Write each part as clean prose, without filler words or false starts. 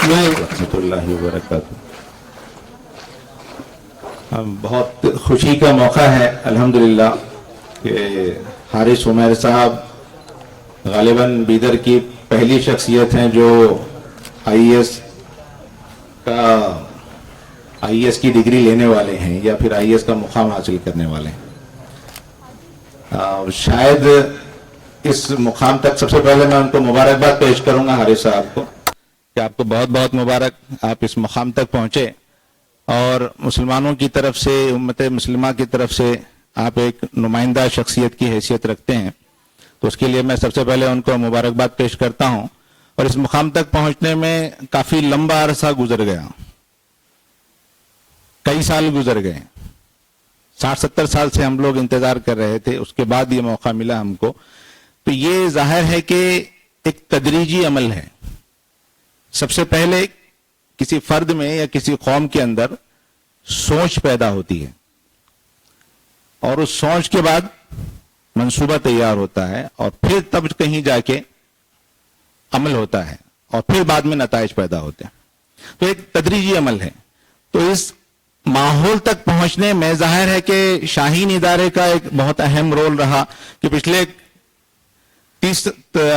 ورحمۃ اللہ وبرکاتہ۔ بہت خوشی کا موقع ہے الحمدللہ کہ حارث عمیر صاحب غالباً بیدر کی پہلی شخصیت ہیں جو آئی ایس کی ڈگری لینے والے ہیں یا پھر آئی ایس کا مقام حاصل کرنے والے ہیں۔ شاید اس مقام تک سب سے پہلے میں ان کو مبارکباد پیش کروں گا حارث صاحب کو کہ آپ کو بہت بہت مبارک، آپ اس مقام تک پہنچے اور مسلمانوں کی طرف سے، امت مسلمہ کی طرف سے آپ ایک نمائندہ شخصیت کی حیثیت رکھتے ہیں، تو اس کے لیے میں سب سے پہلے ان کو مبارکباد پیش کرتا ہوں۔ اور اس مقام تک پہنچنے میں کافی لمبا عرصہ گزر گیا، کئی سال گزر گئے، 60-70 سال سے ہم لوگ انتظار کر رہے تھے، اس کے بعد یہ موقع ملا ہم کو۔ تو یہ ظاہر ہے کہ ایک تدریجی عمل ہے۔ سب سے پہلے کسی فرد میں یا کسی قوم کے اندر سوچ پیدا ہوتی ہے اور اس سوچ کے بعد منصوبہ تیار ہوتا ہے اور پھر تب کہیں جا کے عمل ہوتا ہے اور پھر بعد میں نتائج پیدا ہوتے ہیں۔ تو ایک تدریجی عمل ہے۔ تو اس ماحول تک پہنچنے میں ظاہر ہے کہ شاہین ادارے کا ایک بہت اہم رول رہا کہ پچھلے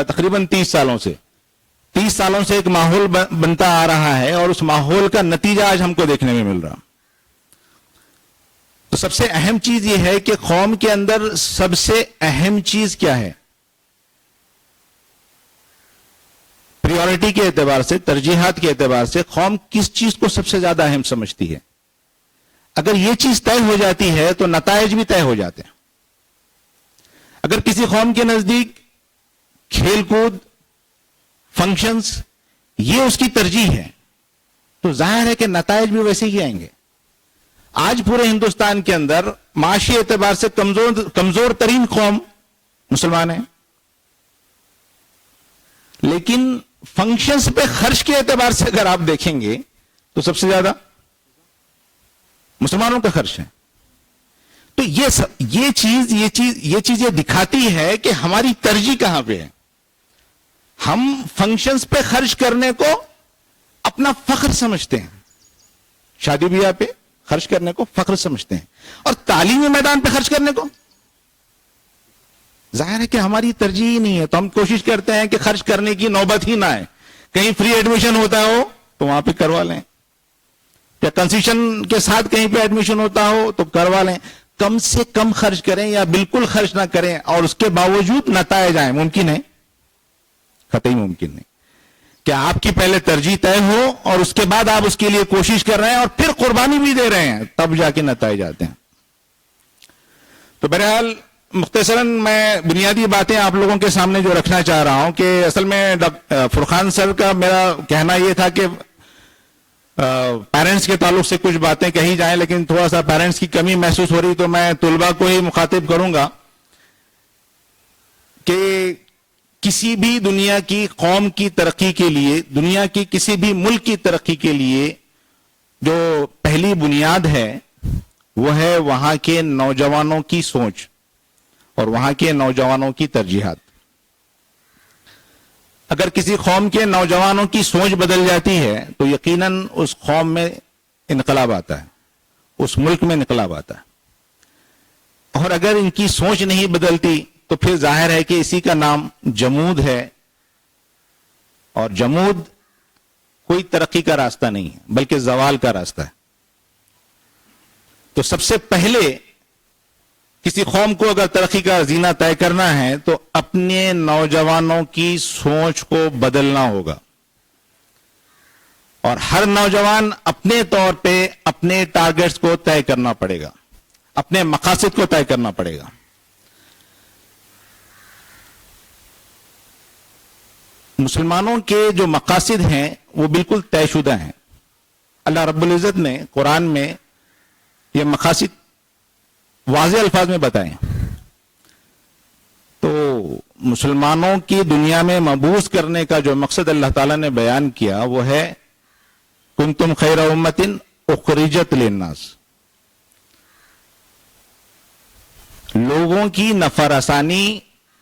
تقریباً 30 سالوں سے ایک ماحول بنتا آ رہا ہے اور اس ماحول کا نتیجہ آج ہم کو دیکھنے میں مل رہا۔ تو سب سے اہم چیز یہ ہے کہ قوم کے اندر سب سے اہم چیز کیا ہے؟ پریورٹی کے اعتبار سے، ترجیحات کے اعتبار سے قوم کس چیز کو سب سے زیادہ اہم سمجھتی ہے؟ اگر یہ چیز طے ہو جاتی ہے تو نتائج بھی طے ہو جاتے ہیں۔ اگر کسی قوم کے نزدیک کھیل کود، فنکشنز یہ اس کی ترجیح ہے تو ظاہر ہے کہ نتائج بھی ویسے ہی آئیں گے۔ آج پورے ہندوستان کے اندر معاشی اعتبار سے کمزور ترین قوم مسلمان ہیں، لیکن فنکشنز پہ خرچ کے اعتبار سے اگر آپ دیکھیں گے تو سب سے زیادہ مسلمانوں کا خرچ ہے۔ تو یہ چیز دکھاتی ہے کہ ہماری ترجیح کہاں پہ ہے۔ ہم فنکشنز پہ خرچ کرنے کو اپنا فخر سمجھتے ہیں، شادی بیاہ پہ خرچ کرنے کو فخر سمجھتے ہیں، اور تعلیمی میدان پہ خرچ کرنے کو ظاہر ہے کہ ہماری ترجیح ہی نہیں ہے۔ تو ہم کوشش کرتے ہیں کہ خرچ کرنے کی نوبت ہی نہ آئے، کہیں فری ایڈمیشن ہوتا ہو تو وہاں پہ کروا لیں، یا کنسیشن کے ساتھ کہیں پہ ایڈمیشن ہوتا ہو تو کروا لیں۔ کم سے کم خرچ کریں یا بالکل خرچ نہ کریں اور اس کے باوجود نتائج آئیں، ممکن ہے؟ قطعی ممکن نہیں کہ آپ کی پہلے ترجیح طے ہو اور اس کے بعد آپ اس کے لیے کوشش کر رہے ہیں اور پھر قربانی بھی دے رہے ہیں، تب جا کے نتائج آتے ہیں۔ تو بہرحال مختصراً میں بنیادی باتیں آپ لوگوں کے سامنے جو رکھنا چاہ رہا ہوں کہ اصل میں فرقان سر کا میرا کہنا یہ تھا کہ پیرنٹس کے تعلق سے کچھ باتیں کہی جائیں، لیکن تھوڑا سا پیرنٹس کی کمی محسوس ہو رہی تو میں طلباء کو ہی مخاطب کروں گا کہ کسی بھی دنیا کی قوم کی ترقی کے لیے، دنیا کی کسی بھی ملک کی ترقی کے لیے جو پہلی بنیاد ہے وہ ہے وہاں کے نوجوانوں کی سوچ اور وہاں کے نوجوانوں کی ترجیحات۔ اگر کسی قوم کے نوجوانوں کی سوچ بدل جاتی ہے تو یقیناً اس قوم میں انقلاب آتا ہے، اس ملک میں انقلاب آتا ہے۔ اور اگر ان کی سوچ نہیں بدلتی تو پھر ظاہر ہے کہ اسی کا نام جمود ہے، اور جمود کوئی ترقی کا راستہ نہیں ہے بلکہ زوال کا راستہ ہے۔ تو سب سے پہلے کسی قوم کو اگر ترقی کا زینہ طے کرنا ہے تو اپنے نوجوانوں کی سوچ کو بدلنا ہوگا، اور ہر نوجوان اپنے طور پہ اپنے ٹارگٹس کو طے کرنا پڑے گا، اپنے مقاصد کو طے کرنا پڑے گا۔ مسلمانوں کے جو مقاصد ہیں وہ بالکل طے شدہ ہیں۔ اللہ رب العزت نے قرآن میں یہ مقاصد واضح الفاظ میں بتائیں۔ تو مسلمانوں کی دنیا میں مبعوث کرنے کا جو مقصد اللہ تعالیٰ نے بیان کیا وہ ہے کنتم خیر امۃ اخرجت للناس، لوگوں کی نفع رسانی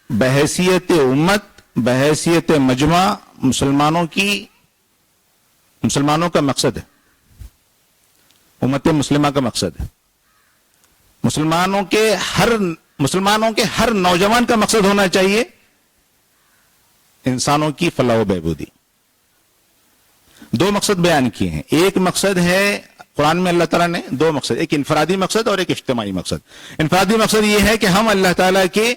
بحیثیت امت، بحیثیت مجمع، مسلمانوں کی مسلمانوں کا مقصد ہے, امت مسلمہ کا مقصد ہے, مسلمانوں کے ہر نوجوان کا مقصد ہونا چاہیے انسانوں کی فلاح و بہبودی. دو مقصد بیان کیے ہیں. ایک مقصد ہے قرآن میں اللہ تعالیٰ نے دو مقصد, ایک انفرادی مقصد اور ایک اجتماعی مقصد. انفرادی مقصد یہ ہے کہ ہم اللہ تعالیٰ کے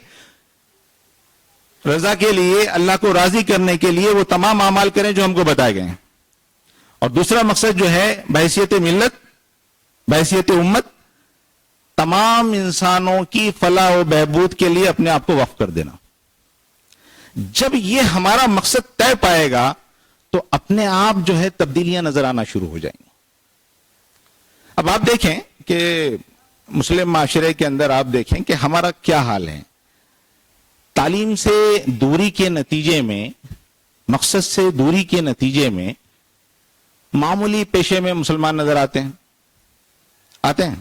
رضا کے لیے, اللہ کو راضی کرنے کے لیے وہ تمام اعمال کریں جو ہم کو بتائے گئے ہیں. اور دوسرا مقصد جو ہے بحیثیت ملت, بحیثیت امت, تمام انسانوں کی فلاح و بہبود کے لیے اپنے آپ کو وقف کر دینا. جب یہ ہمارا مقصد طے پائے گا تو اپنے آپ جو ہے تبدیلیاں نظر آنا شروع ہو جائیں گی. اب آپ دیکھیں کہ مسلم معاشرے کے اندر آپ دیکھیں کہ ہمارا کیا حال ہے. تعلیم سے دوری کے نتیجے میں, مقصد سے دوری کے نتیجے میں معمولی پیشے میں مسلمان نظر آتے ہیں.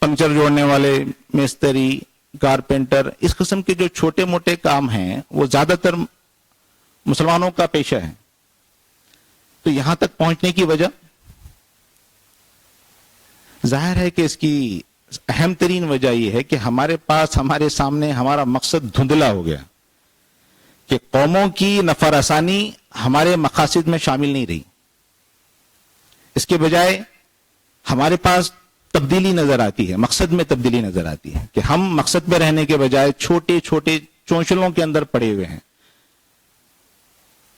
پنچر جوڑنے والے, مستری, کارپینٹر, اس قسم کے جو چھوٹے موٹے کام ہیں وہ زیادہ تر مسلمانوں کا پیشہ ہے. تو یہاں تک پہنچنے کی وجہ ظاہر ہے کہ اس کی اہم ترین وجہ یہ ہے کہ ہمارے پاس, ہمارے سامنے ہمارا مقصد دھندلا ہو گیا کہ قوموں کی نفع رسانی ہمارے مقاصد میں شامل نہیں رہی. اس کے بجائے ہمارے پاس تبدیلی نظر آتی ہے, مقصد میں تبدیلی نظر آتی ہے کہ ہم مقصد میں رہنے کے بجائے چھوٹے چھوٹے چونچلوں کے اندر پڑے ہوئے ہیں.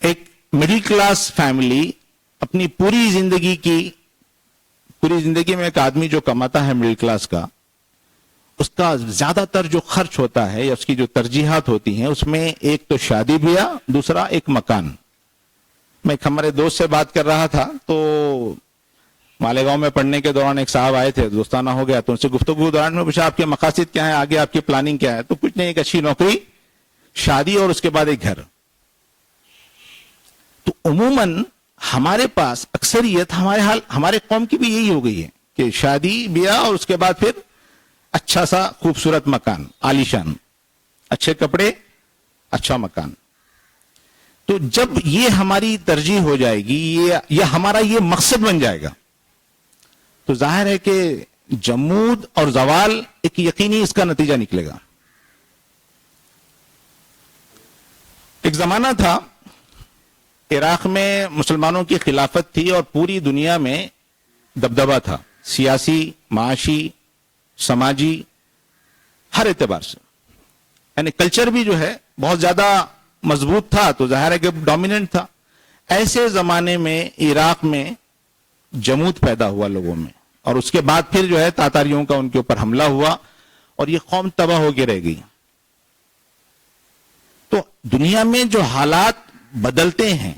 ایک مڈل کلاس فیملی اپنی پوری زندگی میں ایک آدمی جو کماتا ہے مڈل کلاس کا, اس کا زیادہ تر جو خرچ ہوتا ہے یا اس کی جو ترجیحات ہوتی ہیں اس میں ایک تو شادی بیاہ, دوسرا ایک مکان. میں ایک ہمارے دوست سے بات کر رہا تھا تو مالیگاؤں میں پڑھنے کے دوران ایک صاحب آئے تھے, دوستانہ ہو گیا, تو ان سے گفتگو دوران میں پوچھا آپ کے مقاصد کیا ہیں, آگے آپ کی پلاننگ کیا ہے. تو کچھ نہیں, ایک اچھی نوکری, شادی اور اس کے بعد ایک گھر. تو عموماً ہمارے پاس اکثریت ہمارے قوم کی بھی یہی ہو گئی ہے کہ شادی بیاہ اور اس کے بعد پھر اچھا سا خوبصورت مکان, عالیشان, اچھے کپڑے, اچھا مکان. تو جب یہ ہماری ترجیح ہو جائے گی, یہ ہمارا یہ مقصد بن جائے گا, تو ظاہر ہے کہ جمود اور زوال ایک یقینی اس کا نتیجہ نکلے گا. ایک زمانہ تھا عراق میں مسلمانوں کی خلافت تھی اور پوری دنیا میں دبدبہ تھا, سیاسی, معاشی, سماجی, ہر اعتبار سے. یعنی کلچر بھی جو ہے بہت زیادہ مضبوط تھا, تو ظاہر ہے کہ ڈومیننٹ تھا. ایسے زمانے میں عراق میں جمود پیدا ہوا لوگوں میں, اور اس کے بعد پھر جو ہے تاتاریوں کا ان کے اوپر حملہ ہوا اور یہ قوم تباہ ہو کے رہ گئی. تو دنیا میں جو حالات بدلتے ہیں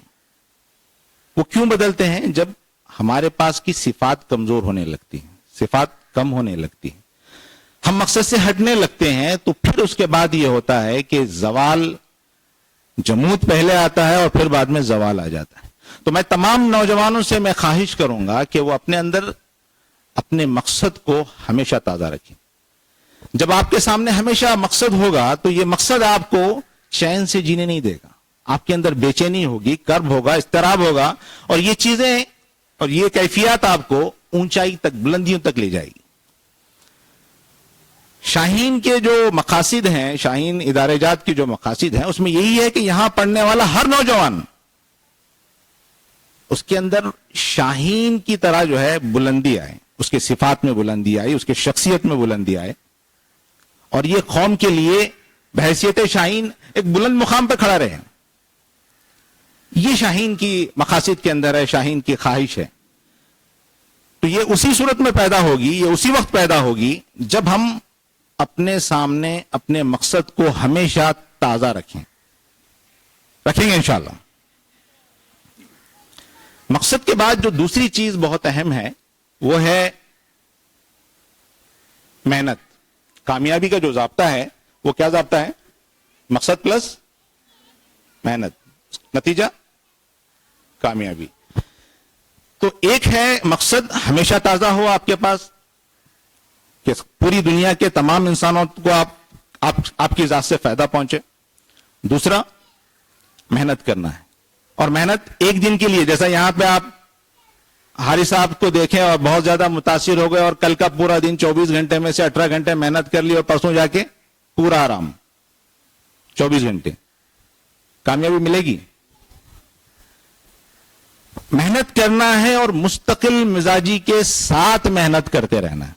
وہ کیوں بدلتے ہیں؟ جب ہمارے پاس کی صفات کمزور ہونے لگتی ہیں, صفات کم ہونے لگتی ہیں, ہم مقصد سے ہٹنے لگتے ہیں, تو پھر اس کے بعد یہ ہوتا ہے کہ زوال, جمود پہلے آتا ہے اور پھر بعد میں زوال آ جاتا ہے. تو میں تمام نوجوانوں سے میں خواہش کروں گا کہ وہ اپنے اندر اپنے مقصد کو ہمیشہ تازہ رکھیں. جب آپ کے سامنے ہمیشہ مقصد ہوگا تو یہ مقصد آپ کو چین سے جینے نہیں دے گا, آپ کے اندر بے چینی ہوگی, کرب ہوگا, اضطراب ہوگا, اور یہ چیزیں اور یہ کیفیات آپ کو اونچائی تک, بلندیوں تک لے جائے گی. شاہین کے جو مقاصد ہیں, شاہین ادارے جات کی جو مقاصد ہیں, اس میں یہی ہے کہ یہاں پڑھنے والا ہر نوجوان اس کے اندر شاہین کی طرح جو ہے بلندی آئے, اس کے صفات میں بلندی آئے, اس کے شخصیت میں بلندی آئے, اور یہ قوم کے لیے بحیثیت شاہین ایک بلند مقام پہ کھڑا رہے. یہ شاہین کی مقاصد کے اندر ہے, شاہین کی خواہش ہے. تو یہ اسی صورت میں پیدا ہوگی, یہ اسی وقت پیدا ہوگی جب ہم اپنے سامنے اپنے مقصد کو ہمیشہ تازہ رکھیں گے انشاءاللہ. مقصد کے بعد جو دوسری چیز بہت اہم ہے وہ ہے محنت. کامیابی کا جو ضابطہ ہے وہ کیا ضابطہ ہے؟ مقصد پلس محنت, نتیجہ کامیابی. تو ایک ہے مقصد ہمیشہ تازہ ہو آپ کے پاس کہ پوری دنیا کے تمام انسانوں کو آپ کی ذات سے فائدہ پہنچے. دوسرا محنت کرنا ہے, اور محنت ایک دن کے لیے، جیسا یہاں پہ آپ حاری صاحب کو دیکھیں اور بہت زیادہ متاثر ہو گئے اور کل کا پورا دن 24 گھنٹے میں سے 18 گھنٹے محنت کر لی اور پرسوں جا کے پورا آرام 24 گھنٹے، کامیابی ملے گی؟ محنت کرنا ہے اور مستقل مزاجی کے ساتھ محنت کرتے رہنا ہے،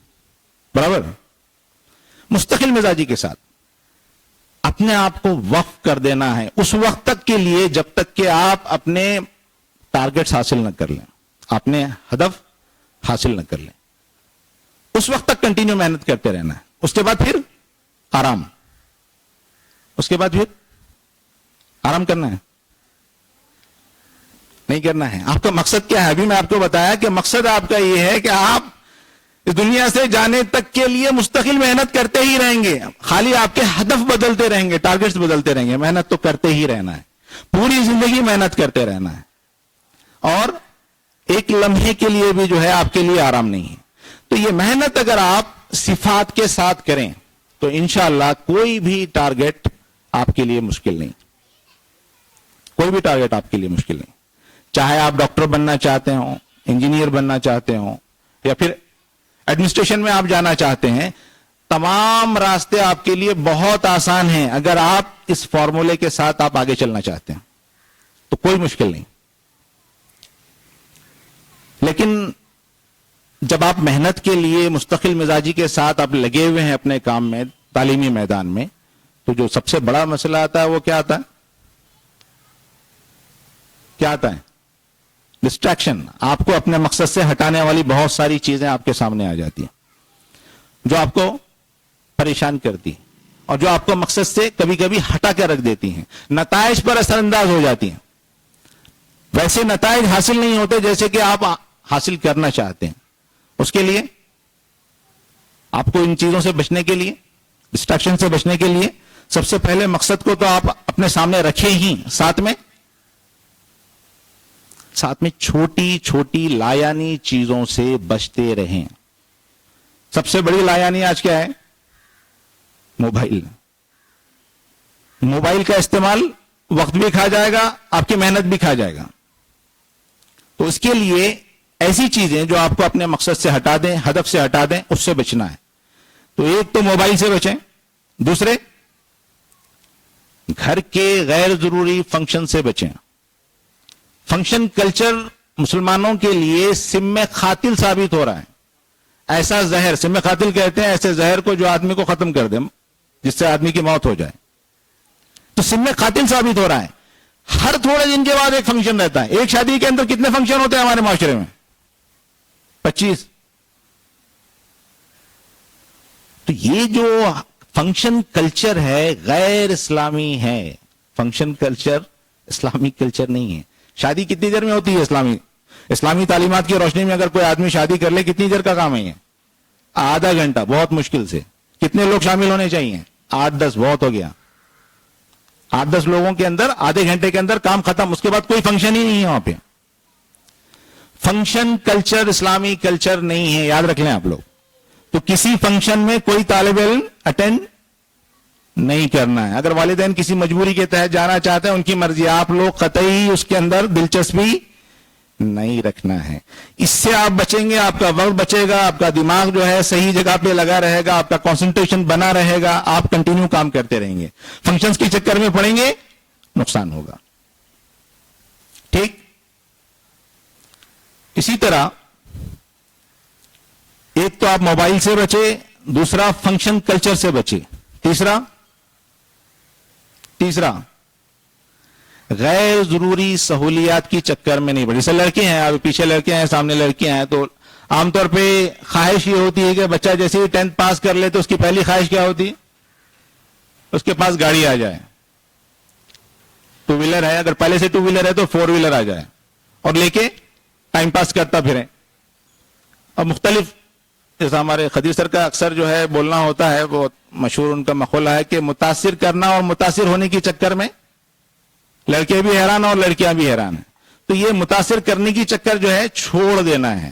برابر؟ مستقل مزاجی کے ساتھ اپنے آپ کو وقف کر دینا ہے اس وقت تک کے لیے جب تک کہ آپ اپنے ٹارگٹس حاصل نہ کر لیں، اپنے ہدف حاصل نہ کر لیں، اس وقت تک کنٹینیو محنت کرتے رہنا ہے. اس کے بعد پھر آرام، اس کے بعد پھر آرام کرنا ہے، نہیں کرنا ہے. آپ کا مقصد کیا ہے؟ ابھی میں آپ کو بتایا کہ مقصد آپ کا یہ ہے کہ آپ اس دنیا سے جانے تک کے لیے مستقل محنت کرتے ہی رہیں گے. خالی آپ کے ہدف بدلتے رہیں گے، ٹارگٹس بدلتے رہیں گے، محنت تو کرتے ہی رہنا ہے، پوری زندگی محنت کرتے رہنا ہے. اور ایک لمحے کے لیے بھی جو ہے آپ کے لیے آرام نہیں ہے. تو یہ محنت اگر آپ صفات کے ساتھ کریں تو انشاءاللہ کوئی بھی ٹارگٹ آپ کے لیے مشکل نہیں، کوئی بھی ٹارگٹ آپ کے لیے مشکل نہیں. چاہے آپ ڈاکٹر بننا چاہتے ہوں، انجینئر بننا چاہتے ہوں، یا پھر ایڈمنسٹریشن میں آپ جانا چاہتے ہیں، تمام راستے آپ کے لیے بہت آسان ہیں اگر آپ اس فارمولے کے ساتھ آپ آگے چلنا چاہتے ہیں تو کوئی مشکل نہیں. لیکن جب آپ محنت کے لیے مستقل مزاجی کے ساتھ آپ لگے ہوئے ہیں اپنے کام میں، تعلیمی میدان میں، تو جو سب سے بڑا مسئلہ آتا ہے وہ کیا آتا ہے؟ کیا آتا ہے؟ ڈسٹریکشن. آپ کو اپنے مقصد سے ہٹانے والی بہت ساری چیزیں آپ کے سامنے آ جاتی ہیں جو آپ کو پریشان کرتی اور جو آپ کو مقصد سے کبھی کبھی ہٹا کے رکھ دیتی ہیں، نتائج پر اثر انداز ہو جاتی ہیں. ویسے نتائج حاصل نہیں ہوتے جیسے کہ آپ حاصل کرنا چاہتے ہیں. اس کے لیے آپ کو ان چیزوں سے بچنے کے لیے، ڈسٹریکشن سے بچنے کے لیے، سب سے پہلے مقصد کو تو آپ اپنے سامنے رکھیں ہی، ساتھ میں چھوٹی چھوٹی لایانی چیزوں سے بچتے رہیں. سب سے بڑی لایانی آج کیا ہے؟ موبائل. موبائل کا استعمال وقت بھی کھا جائے گا، آپ کی محنت بھی کھا جائے گا. تو اس کے لیے ایسی چیزیں جو آپ کو اپنے مقصد سے ہٹا دیں، ہدف سے ہٹا دیں، اس سے بچنا ہے. تو ایک تو موبائل سے بچیں، دوسرے گھر کے غیر ضروری فنکشن سے بچیں. فنکشن کلچر مسلمانوں کے لیے سم قاتل ثابت ہو رہا ہے. ایسا زہر، سم قاتل کہتے ہیں ایسے زہر کو جو آدمی کو ختم کر دے، جس سے آدمی کی موت ہو جائے. تو سم قاتل ثابت ہو رہا ہے. ہر تھوڑے دن کے بعد ایک فنکشن رہتا ہے. ایک شادی کے اندر کتنے فنکشن ہوتے ہیں ہمارے معاشرے میں؟ 25. تو یہ جو فنکشن کلچر ہے غیر اسلامی ہے. فنکشن کلچر اسلامی کلچر نہیں ہے. شادی کتنی دیر میں ہوتی ہے؟ اسلامی تعلیمات کی روشنی میں اگر کوئی آدمی شادی کر لے کتنی دیر کا کام ہے یہ؟ آدھا گھنٹہ، بہت مشکل سے. کتنے لوگ شامل ہونے چاہیے؟ 8-10، بہت ہو گیا. 8-10 لوگوں کے اندر آدھے گھنٹے کے اندر کام ختم. اس کے بعد کوئی فنکشن ہی نہیں ہے وہاں پہ. فنکشن کلچر اسلامی کلچر نہیں ہے، یاد رکھ لیں آپ لوگ. تو کسی فنکشن میں کوئی طالب علم اٹینڈ نہیں کرنا ہے. اگر والدین کسی مجبوری کے تحت جانا چاہتے ہیں، ان کی مرضی، آپ لوگ قطعی اس کے اندر دلچسپی نہیں رکھنا ہے. اس سے آپ بچیں گے، آپ کا وقت بچے گا، آپ کا دماغ جو ہے صحیح جگہ پہ لگا رہے گا، آپ کا کنسنٹریشن بنا رہے گا، آپ کنٹینیو کام کرتے رہیں گے. فنکشنز کے چکر میں پڑیں گے، نقصان ہوگا. ٹھیک اسی طرح ایک تو آپ موبائل سے بچے، دوسرا فنکشن کلچر سے بچے، تیسرا غیر ضروری سہولیات کی چکر میں نہیں پڑے. جیسے لڑکے ہیں، آپ پیچھے لڑکے ہیں، سامنے لڑکیاں ہیں، تو عام طور پہ خواہش یہ ہوتی ہے کہ بچہ جیسے ہی 10th پاس کر لے تو اس کی پہلی خواہش کیا ہوتی ہے؟ اس کے پاس گاڑی آ جائے. 2 ویلر ہے، اگر پہلے سے 2 ویلر ہے تو 4 ویلر آ جائے اور لے کے ٹائم پاس کرتا پھریں. اور مختلف، جیسا ہمارے خدیر سر کا اکثر جو ہے بولنا ہوتا ہے، بہت مشہور ان کا مقولہ ہے کہ متاثر کرنا اور متاثر ہونے کی چکر میں لڑکے بھی حیران اور لڑکیاں بھی حیران ہیں. تو یہ متاثر کرنے کی چکر جو ہے چھوڑ دینا ہے.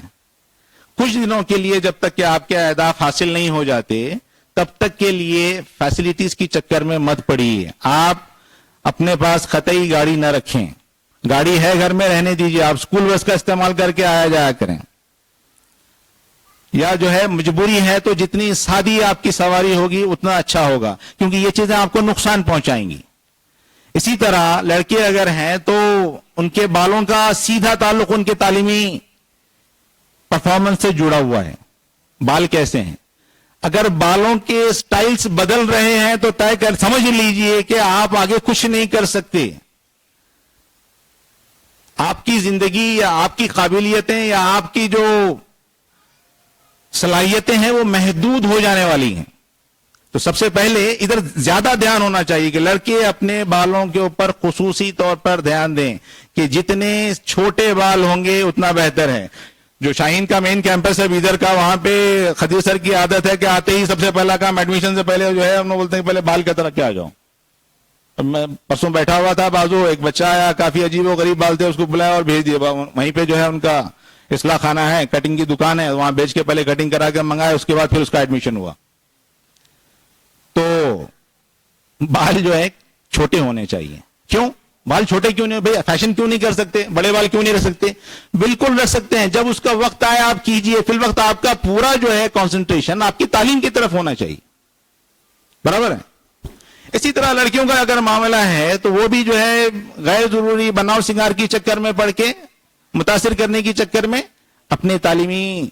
کچھ دنوں کے لیے جب تک کہ آپ کے اہداف حاصل نہیں ہو جاتے تب تک کے لیے فیسلٹیز کی چکر میں مت پڑیے. آپ اپنے پاس قطعی گاڑی نہ رکھیں، گاڑی ہے گھر میں رہنے دیجیے, آپ اسکول بس کا استعمال کر کے آیا جایا کریں, یا جو ہے مجبوری ہے تو جتنی سادی آپ کی سواری ہوگی اتنا اچھا ہوگا, کیونکہ یہ چیزیں آپ کو نقصان پہنچائیں گی. اسی طرح لڑکے اگر ہیں تو ان کے بالوں کا سیدھا تعلق ان کے تعلیمی پرفارمنس سے جڑا ہوا ہے. بال کیسے ہیں, اگر بالوں کے سٹائلز بدل رہے ہیں تو طے کر سمجھ لیجئے کہ آپ آگے کچھ نہیں کر سکتے. آپ کی زندگی یا آپ کی قابلیتیں یا آپ کی جو صلاحیتیں ہیں وہ محدود ہو جانے والی ہیں. تو سب سے پہلے ادھر زیادہ دھیان ہونا چاہیے کہ لڑکے اپنے بالوں کے اوپر خصوصی طور پر دھیان دیں کہ جتنے چھوٹے بال ہوں گے اتنا بہتر ہے. جو شاہین کا مین کیمپس ہے ادھر کا, وہاں پہ خدیر سر کی عادت ہے کہ آتے ہی سب سے پہلا کام ایڈمیشن سے پہلے جو ہے ہم لوگ بولتے ہیں پہلے بال کی طرح کیا آ جاؤ. میں پرسوں بیٹھا ہوا تھا بازو, ایک بچہ آیا کافی عجیب و غریب بال تھے, اس کو بلایا اور بھیج دیا. وہیں پہ جو ہے ان کا اصلاح خانہ ہے, کٹنگ کی دکان ہے, وہاں بیچ کے پہلے کٹنگ کرا کے منگایا, اس کے بعد پھر اس کا ایڈمیشن ہوا. تو بال جو ہے چھوٹے ہونے چاہیے. کیوں بال چھوٹے کیوں نہیں, بھائی فیشن کیوں نہیں کر سکتے, بڑے بال کیوں نہیں رکھ سکتے؟ بالکل رکھ سکتے ہیں. جب اس کا وقت آئے آپ کیجئے, فی الوقت آپ کا پورا جو ہے کنسنٹریشن آپ کی تعلیم کی طرف ہونا چاہیے. برابر ہے. اسی طرح لڑکیوں کا اگر معاملہ ہے تو وہ بھی جو ہے غیر ضروری بناؤ سنگار کی چکر میں پڑھ کے, متاثر کرنے کی چکر میں اپنے تعلیمی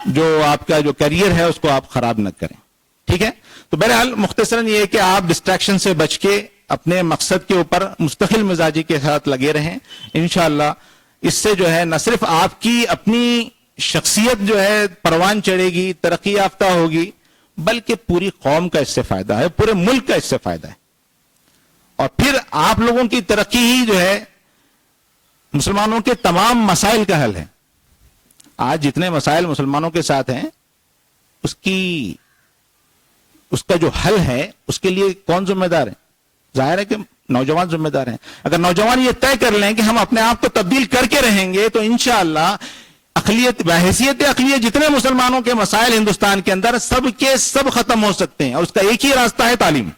جو آپ کا جو کیریئر ہے اس کو آپ خراب نہ کریں. ٹھیک ہے. تو بہرحال مختصراً یہ ہے کہ آپ ڈسٹریکشن سے بچ کے اپنے مقصد کے اوپر مستقل مزاجی کے ساتھ لگے رہیں. انشاءاللہ اس سے جو ہے نہ صرف آپ کی اپنی شخصیت جو ہے پروان چڑھے گی, ترقی یافتہ ہوگی, بلکہ پوری قوم کا اس سے فائدہ ہے, پورے ملک کا اس سے فائدہ ہے. اور پھر آپ لوگوں کی ترقی ہی جو ہے مسلمانوں کے تمام مسائل کا حل ہے. آج جتنے مسائل مسلمانوں کے ساتھ ہیں اس کا جو حل ہے اس کے لیے کون ذمہ دار ہے؟ ظاہر ہے کہ نوجوان ذمہ دار ہیں. اگر نوجوان یہ طے کر لیں کہ ہم اپنے آپ کو تبدیل کر کے رہیں گے تو انشاءاللہ اقلیت بحیثیت اقلیت جتنے مسلمانوں کے مسائل ہندوستان کے اندر سب کے سب ختم ہو سکتے ہیں. اور اس کا ایک ہی راستہ ہے تعلیم,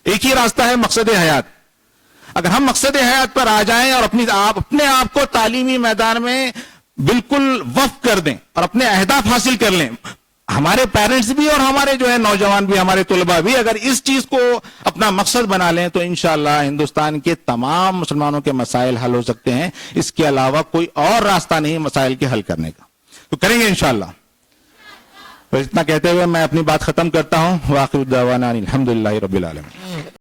ایک ہی راستہ ہے مقصد حیات. اگر ہم مقصد حیات پر آ جائیں اور اپنے آپ کو تعلیمی میدان میں بالکل وقف کر دیں اور اپنے اہداف حاصل کر لیں, ہمارے پیرنٹس بھی اور ہمارے جو ہے نوجوان بھی, ہمارے طلباء بھی اگر اس چیز کو اپنا مقصد بنا لیں تو انشاءاللہ ہندوستان کے تمام مسلمانوں کے مسائل حل ہو سکتے ہیں. اس کے علاوہ کوئی اور راستہ نہیں مسائل کے حل کرنے کا. تو کریں گے انشاءاللہ. تو اتنا کہتے ہوئے میں اپنی بات ختم کرتا ہوں. وآخر دعوانا الحمدللہ رب العالمین.